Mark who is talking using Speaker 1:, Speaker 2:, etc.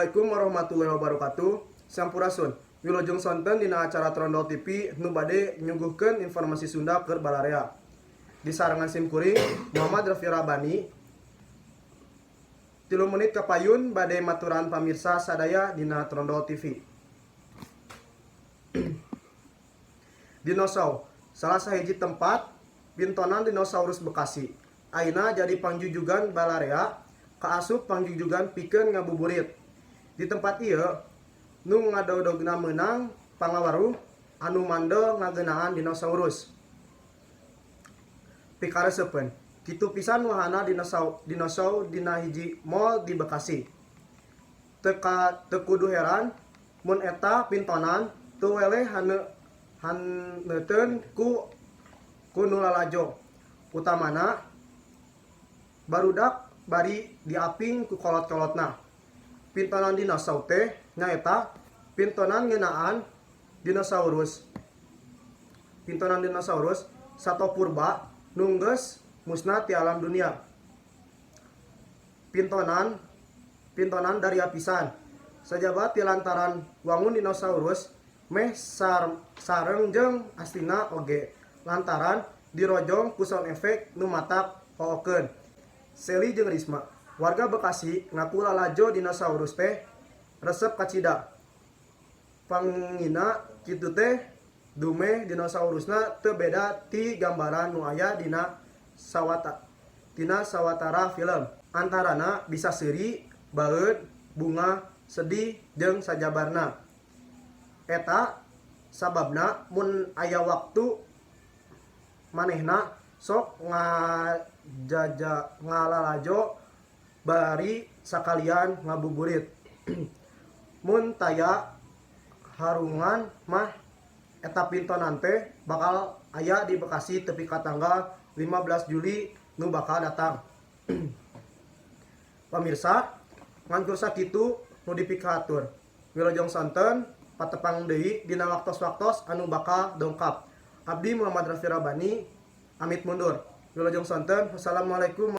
Speaker 1: Assalamualaikum warahmatullahi wabarakatuh. Sampurasun. Wilujeng sonten dina acara Trondol TV nu bade nyuguhkeun informasi Sunda keur balarea. Di sarangan simkuring Muhammad Rafi Rabani. 3 menit kapayun bade maturan pamirsa sadaya dina Trondol TV. Dinosaurus, salah sahiji tempat pintonan dinosaurus Bekasi. Ayeuna jadi pangjujugan balarea, kaasup pangjujugan pikeun ngabuburit. Di tempat ieu nu ngadodogna meunang pangawaruh anu mandel ngageunaan dinosaurus. Pikareseupeun, kitu pisan wahana dinosaurus dina hiji mall di Bekasi. Teu kudu heran mun eta pintonan teu weleh haneuteun ku nu lalajo. Utamana barudak bari diaping ku kolot-kolotna. Pintonan dinosaurus teh nyaeta pintonan ngeunaan dinosaurus. Pintonan dinosaurus sato purba nu geus musnah ti alam dunia. Pintonan dari pisan. Sajabat ti lantaran wangun dinosaurus meh sareng jeung astina oge lantaran dirojong ku sound efek nu matak hookeun. Seli jeung Risma, warga Bekasi ngaku lalajo dinosaurus teh resep kacida. Pangina kitu teh dume dinosaurusna teu beda ti gambaran nu aya dina sawatara film. Antarana bisa seuri, baeud, bunga, sedih, jeung sajabarna. Eta sababna mun aya waktu manehna sok ngalalajo bari sakalian ngabuburit. Mun taya harungan mah eta pintonan teh bakal aya di Bekasi tepi ka tanggal 15 Juli nu bakal datang. Pamirsa, ngankur sakitu nu dipikatur. Wilujeng sonten patepang deui dina waktos-waktos anu bakal dongkap. Abdi Muhammad Rafi Rabani, amit mundur. Wilujeng sonten. Wassalamualaikum